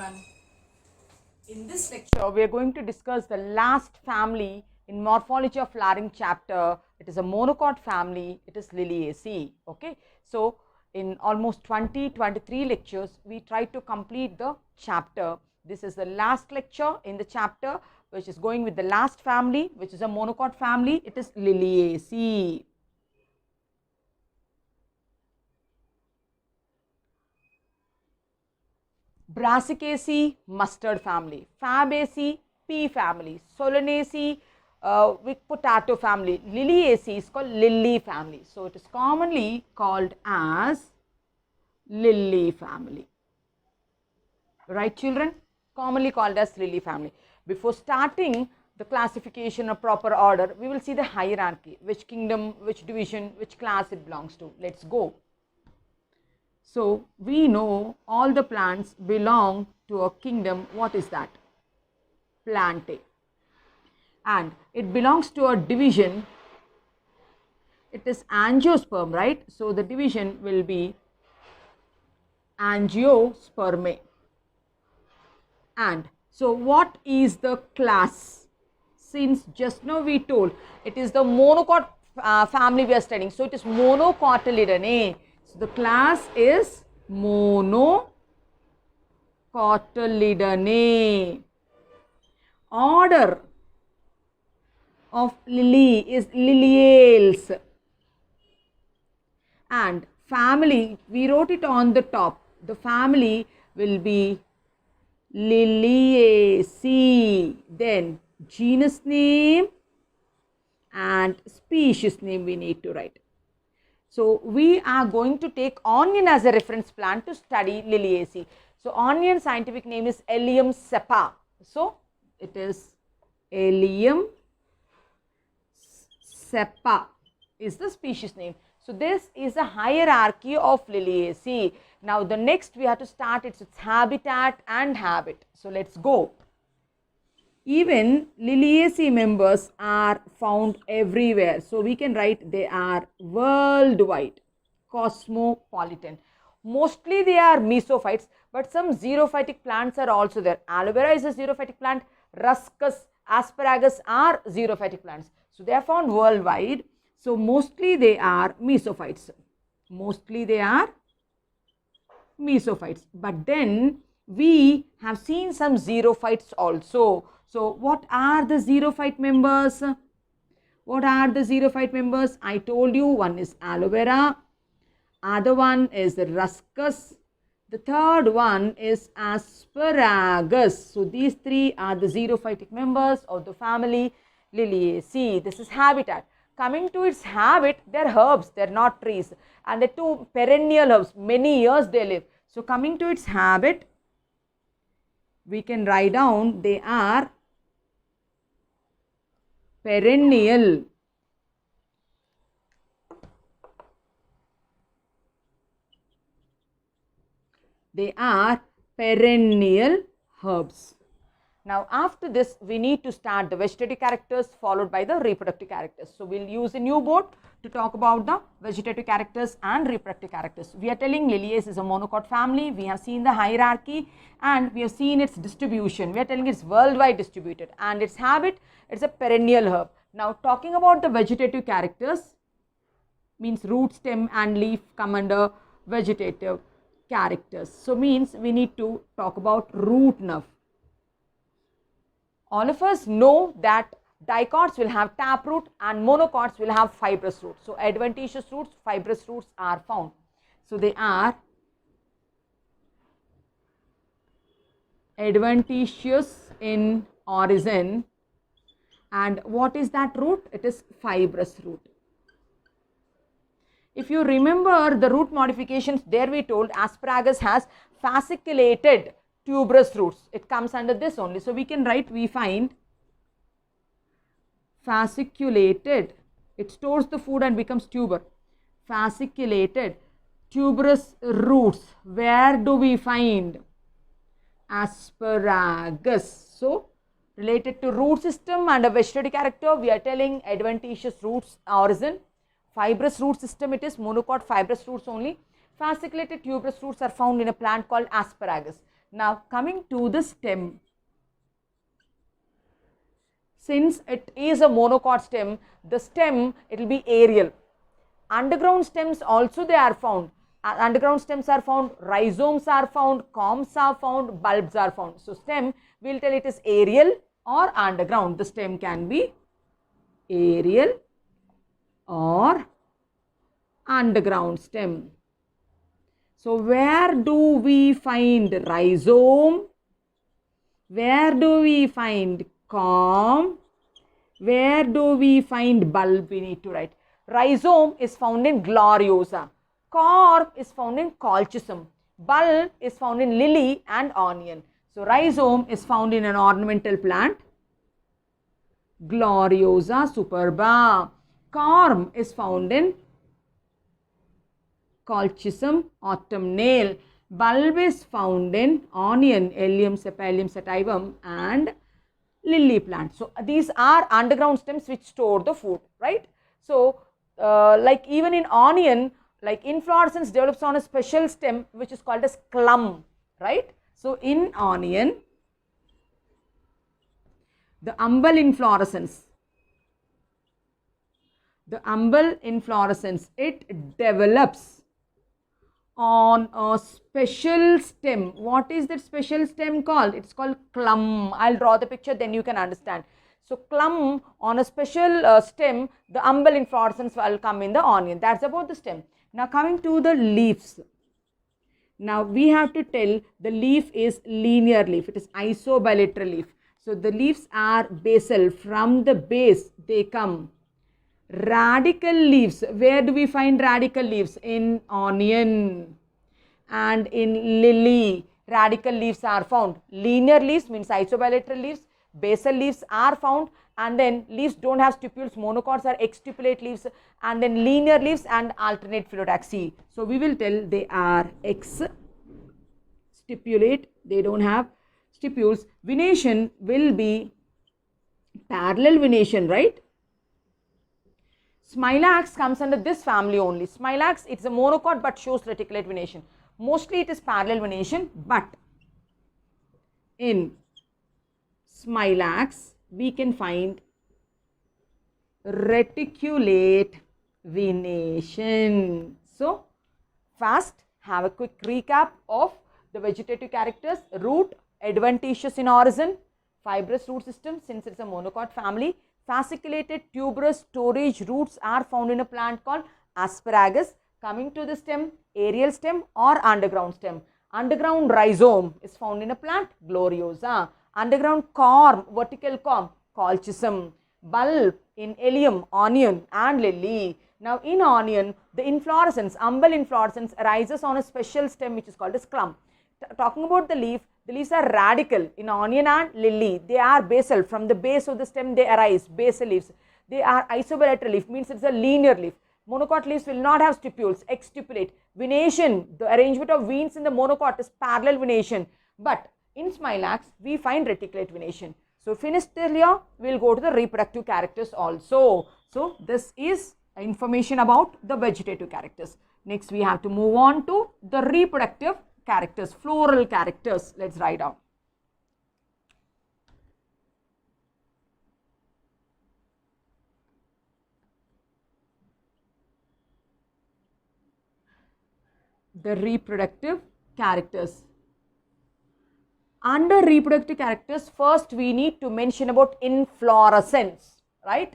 everyone. In this lecture, we are going to discuss the last family in Morphology of Flowering chapter. It is a monocot family. It is Liliaceae. Okay. So, in almost 23 lectures, we try to complete the chapter. This is the last lecture in the chapter, which is going with the last family, which is a monocot family. It is Liliaceae. Brassicaceae, mustard family. Fabaceae, pea family. Solanaceae, with potato family. Liliaceae is called lily family. So, it is commonly called as lily family. Right, children? Commonly called as lily family. Before starting the classification or proper order, we will see the hierarchy, which kingdom, which division, which class it belongs to. Let's go. So, we know all the plants belong to a kingdom. What is that? Plantae. And it belongs to a division. It is angiosperm, right? So, the division will be angiospermae. And so, what is the class? Since just now we told it is the monocot family we are studying. So, it is monocotyledonnae. So, the class is monocotyledonnae. Order of lily is liliales. And family, we wrote it on the top. The family will be Liliaceae. Then genus name and species name we need to write. So, we are going to take onion as a reference plant to study Liliaceae. So, onion scientific name is Allium cepa. So, it is Allium cepa is the species name. So, this is a hierarchy of Liliaceae. Now, the next we have to start its habitat and habit. So, let us go. Even Liliaceae members are found everywhere. So, we can write they are worldwide, cosmopolitan. Mostly they are mesophytes, but some xerophytic plants are also there. Aloe vera is a xerophytic plant, Ruscus, asparagus are xerophytic plants. So, they are found worldwide. So, mostly they are mesophytes. Mostly they are mesophytes. But then we have seen some xerophytes also. So, what are the xerophyte members? What are the xerophyte members? I told you one is aloe vera, other one is Ruscus, the third one is asparagus. So, these three are the xerophytic members of the family Liliaceae. This is habitat. Coming to its habit, they are herbs, they are not trees, and they are two perennial herbs, many years they live. So, coming to its habit, we can write down they are perennial. They are perennial herbs. Now, after this, we need to start the vegetative characters followed by the reproductive characters. So, we will use a new board to talk about the vegetative characters and reproductive characters. We are telling Liliaceae is a monocot family. We have seen the hierarchy and we have seen its distribution. We are telling it's worldwide distributed, and its habit, it's a perennial herb. Now, talking about the vegetative characters, means root, stem and leaf come under vegetative characters. So, means we need to talk about root nerve. All of us know that dicots will have taproot and monocots will have fibrous roots. So, adventitious roots, fibrous roots are found. So, they are adventitious in origin. And what is that root? It is fibrous root. If you remember the root modifications, there we told asparagus has fasciculated tuberous roots. It comes under this only. So, we can write, we find fasciculated, it stores the food and becomes tuber. Fasciculated tuberous roots. Where do we find? Asparagus. So, related to root system and a vegetative character, we are telling adventitious roots origin. Fibrous root system, it is monocot fibrous roots only. Fasciculated tuberous roots are found in a plant called asparagus. Now coming to the stem. Since it is a monocot stem, the stem, it will be aerial. Underground stems also they are found. Underground stems are found, rhizomes are found, corms are found, bulbs are found. So stem, we will tell it is aerial or underground. The stem can be aerial or underground stem. So where do we find rhizome? Where do we find corm? Where do we find bulb? We need to write. Rhizome is found in gloriosa. Corm is found in colchicum. Bulb is found in lily and onion. So rhizome is found in an ornamental plant, Gloriosa superba. Corm is found in Colchicum autumnale. Bulb is found in onion, Allium, Sepalium, sativum, and lily plant. So these are underground stems which store the food, right? So like even in onion, like inflorescence develops on a special stem which is called as clum, right? So in onion, the umbel inflorescence, it develops on a special stem. What is that special stem called? It's called clum. I'll draw the picture, then you can understand. So clum on a special stem, the umbel inflorescence will come in the onion. That's about the stem. Now coming to the leaves. Now we have to tell the leaf is linear leaf. It is isobilateral leaf. So the leaves are basal. From the base they come. Radical leaves. Where do we find radical leaves? In onion and in lily. Radical leaves are found. Linear leaves means isobilateral leaves. Basal leaves are found, and then leaves don't have stipules. Monocots are exstipulate leaves, and then linear leaves and alternate phyllotaxy. So we will tell they are exstipulate. They don't have stipules. Venation will be parallel venation, right? Smilax comes under this family only. Smilax, it's a monocot but shows reticulate venation. Mostly it is parallel venation, but in Smilax we can find reticulate venation. So fast, have a quick recap of the vegetative characters. Root, adventitious in origin, fibrous root system since it's a monocot family. Fasciculated tuberous storage roots are found in a plant called asparagus. Coming to the stem, aerial stem or underground stem. Underground rhizome is found in a plant, Gloriosa. Underground corm, vertical corm, Colchicum. Bulb in Allium, onion and lily. Now in onion, the inflorescence, umbel inflorescence arises on a special stem which is called as clum. Talking about the leaf, the leaves are radical in onion and lily. They are basal. From the base of the stem they arise, basal leaves. They are isobilateral leaf, means it's a linear leaf. Monocot leaves will not have stipules, exstipulate. Venation, the arrangement of veins in the monocot is parallel venation. But in Smilax, we find reticulate venation. So finished here, we will go to the reproductive characters also. So this is information about the vegetative characters. Next we have to move on to the reproductive characters, floral characters. Let's write down. The reproductive characters. Under reproductive characters, first we need to mention about inflorescence, right?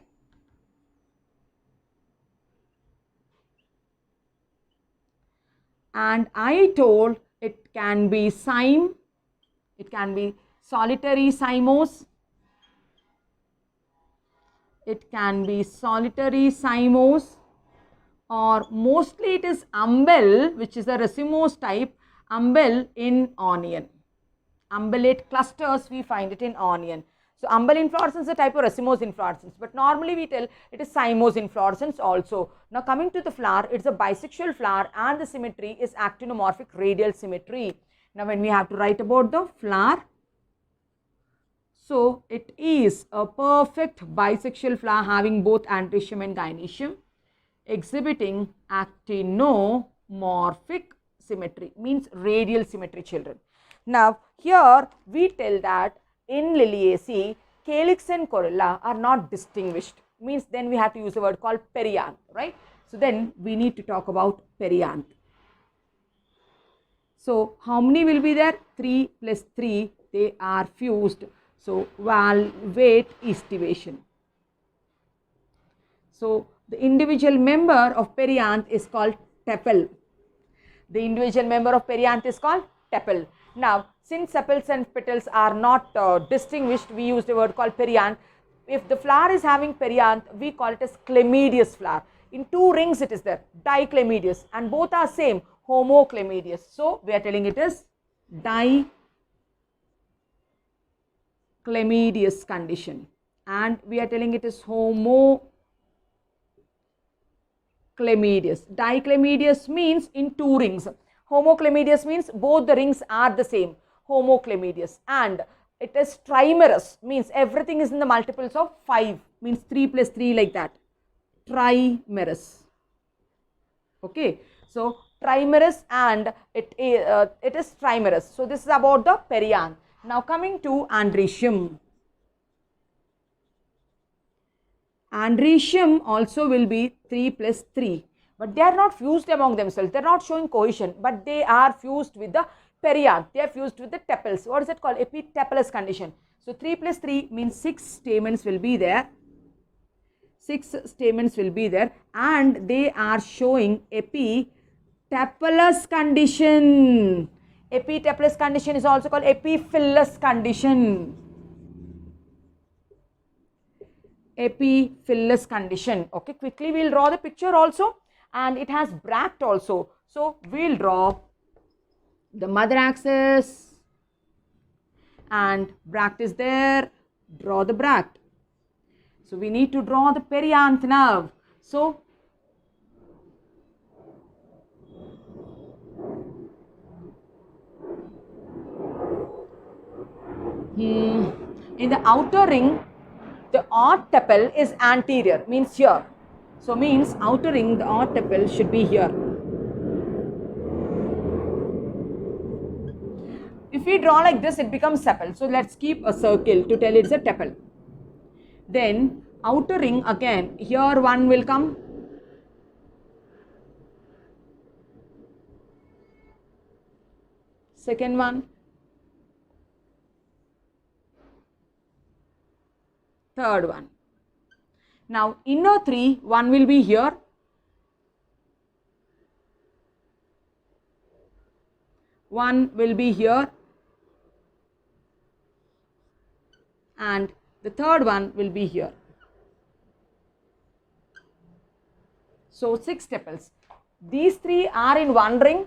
And I told it can be cyme, it can be solitary cymose, it can be solitary cymose, or mostly it is umbel, which is a racemose type, umbel in onion. Umbellate clusters we find it in onion. So umbel inflorescence is a type of racemose inflorescence, but normally we tell it is cymose inflorescence also. Now coming to the flower, it's a bisexual flower and the symmetry is actinomorphic radial symmetry. Now when we have to write about the flower, so it is a perfect bisexual flower having both antecium and gynoecium, exhibiting actinomorphic symmetry, means radial symmetry, children. Now here we tell that in Liliaceae, calyx and corolla are not distinguished. Means then we have to use a word called perianth, right? So then we need to talk about perianth. So how many will be there? 3 plus 3, they are fused. So valvate estivation. So the individual member of perianth is called tepal. The individual member of perianth is called tepal. Now, since sepals and petals are not distinguished, we use the word called perianth. If the flower is having perianth, we call it as chlamydious flower. In 2 rings it is there, dichlamydious, and both are same, homochlamydious. So we are telling it is dichlamydious condition, and we are telling it is homochlamydious. Dichlamydious means in 2 rings. Homochlamydious means both the rings are the same, homochlamydious. And it is trimerous, means everything is in the multiples of 5, means 3 plus 3 like that. Trimerous. Okay, so trimerous, and it is trimerous. So this is about the perianth. Now coming to androecium. Androecium also will be 3 plus 3, but they are not fused among themselves. They are not showing cohesion, but they are fused with the perianth. They are fused with the tepals. What is it called? Epitepalous condition. So 3 plus 3 means 6 stamens will be there. 6 stamens will be there, and they are showing epitepalous condition. Epitepalous condition is also called epiphyllous condition. Epiphyllous condition. Okay, quickly we will draw the picture also, and it has bract also. So we will draw the mother axis, and bract is there. Draw the bract. So we need to draw the perianth nerve. So in the outer ring, the odd tepal is anterior, means here. So means outer ring, the odd tepal should be here. If we draw like this, it becomes sepal. So let's keep a circle to tell it's a tepal. Then outer ring again, here one will come. Second one. Third one. Now inner 3, one will be here. One will be here. And the third one will be here. So 6 tepals. These 3 are in one ring.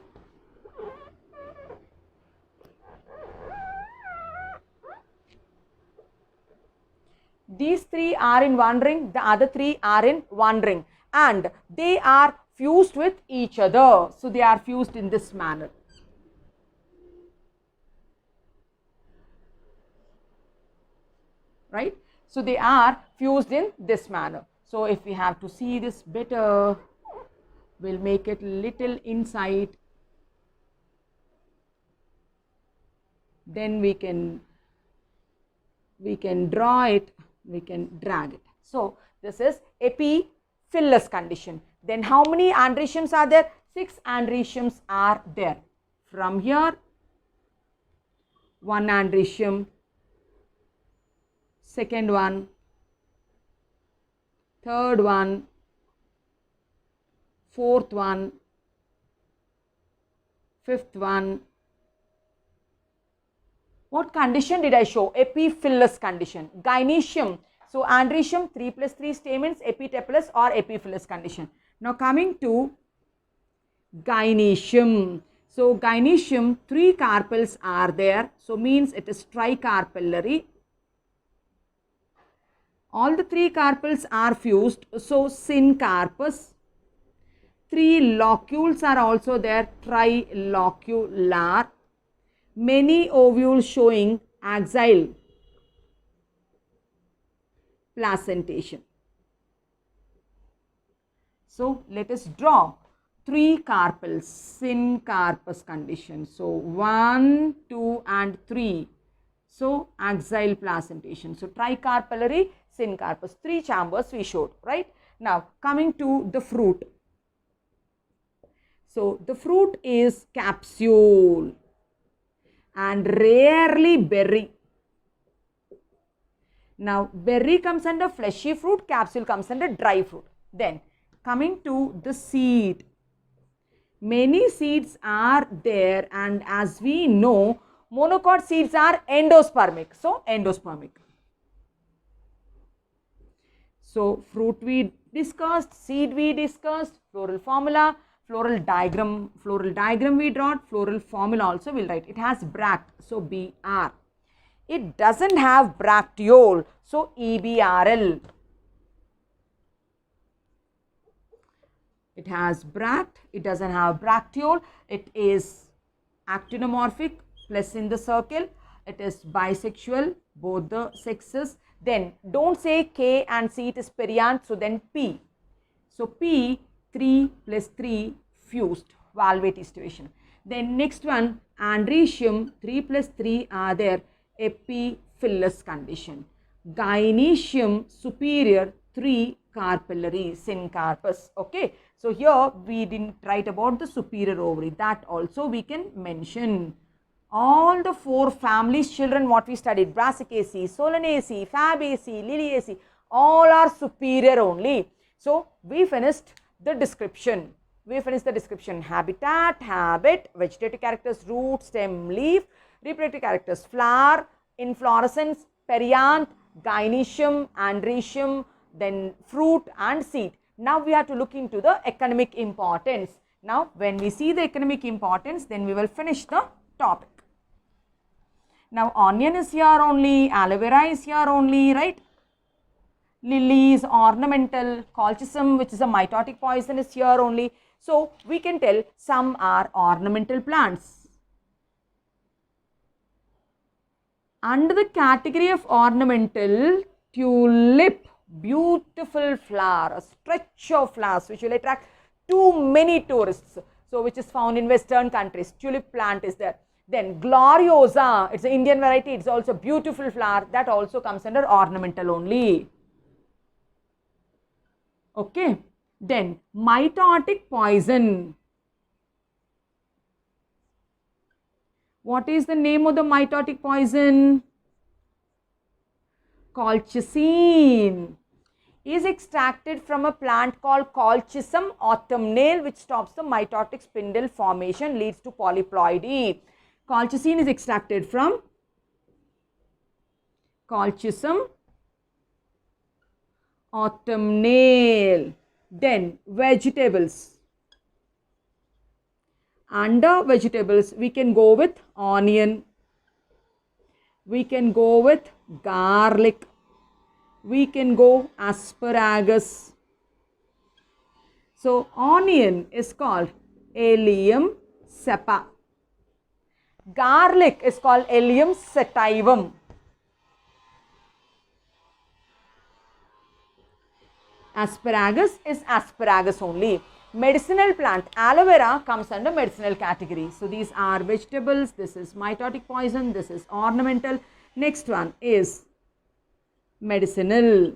These 3 are in one ring, the other 3 are in one ring, and they are fused with each other. So they are fused in this manner. Right? So they are fused in this manner. So if we have to see this better, we'll make it little inside. Then we can draw it, we can drag it. So this is epiphyllous condition. Then how many androeciums are there? 6 androeciums are there. From here, 1 androecium, second one, third one, fourth one, fifth one. What condition did I show? Epiphyllous condition. Gynoecium. So androecium, 3 plus 3 stamens, epitepalous or epiphyllous condition. Now coming to gynoecium. So gynoecium, 3 carpels are there. So means it is tricarpellary. All the 3 carpels are fused. So syncarpous. 3 locules are also there. Trilocular. Many ovules showing axile placentation. So let us draw 3 carpels, syncarpous condition. So 1, 2 and 3. So axile placentation. So tricarpellary, syncarpous, 3 chambers we showed, right? Now coming to the fruit. So the fruit is capsule and rarely berry. Now berry comes under fleshy fruit, capsule comes under dry fruit. Then coming to the seed. Many seeds are there, and as we know, monocot seeds are endospermic. So endospermic. So fruit we discussed, seed we discussed, floral formula, floral diagram we draw, floral formula also we'll write. It has bract, so BR. It doesn't have bracteole, so EBRL. It has bract, it doesn't have bracteole, it is actinomorphic plus in the circle, it is bisexual, both the sexes. Then don't say K and C, it is perianth, so then P. So P, 3 plus 3 fused, valvate situation. Then next one, andrecium, 3 plus 3 are there, epiphyllous condition. Gynoecium superior, 3 carpellary, syncarpous. Okay, so here we didn't write about the superior ovary, that also we can mention. All the 4 families children what we studied, Brassicaceae, Solanaceae, Fabaceae, Liliaceae, all are superior only. So we finished the description. Habitat, habit, vegetative characters, root, stem, leaf, reproductive characters, flower, inflorescence, perianth, gynoecium, andrecium, then fruit and seed. Now we have to look into the economic importance. Now when we see the economic importance, then we will finish the topic. Now onion is here only, aloe vera is here only, right? Lily is ornamental, colchicum which is a mitotic poison is here only. So we can tell some are ornamental plants. Under the category of ornamental, tulip, beautiful flower, a stretch of flowers which will attract too many tourists. So which is found in western countries, tulip plant is there. Then gloriosa, it's an Indian variety, it's also beautiful flower, that also comes under ornamental only. Okay, then mitotic poison. What is the name of the mitotic poison? Colchicine is extracted from a plant called Colchicum autumnale, which stops the mitotic spindle formation, leads to polyploidy. Colchicine is extracted from Colchicum autumnale. Then vegetables. Under vegetables, we can go with onion, we can go with garlic, we can go asparagus. So onion is called Allium cepa. Garlic is called Allium sativum. Asparagus is asparagus only. Medicinal plant, aloe vera comes under medicinal category. So these are vegetables, this is mitotic poison, this is ornamental. Next one is medicinal.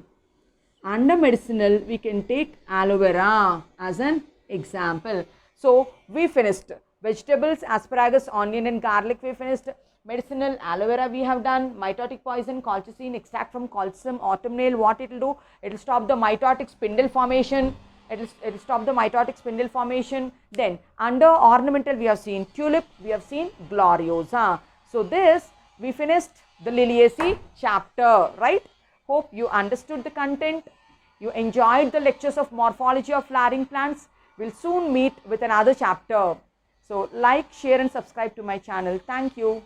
Under medicinal, we can take aloe vera as an example. So we finished vegetables, asparagus, onion and garlic we finished. Medicinal, aloe vera we have done. Mitotic poison, colchicine, extract from Colchicum autumnale. What it will do? It will stop the mitotic spindle formation. It will stop the mitotic spindle formation. Then under ornamental we have seen tulip, we have seen gloriosa. So this we finished the Liliaceae chapter, right? Hope you understood the content. You enjoyed the lectures of morphology of flowering plants. We'll soon meet with another chapter. So like, share and subscribe to my channel. Thank you.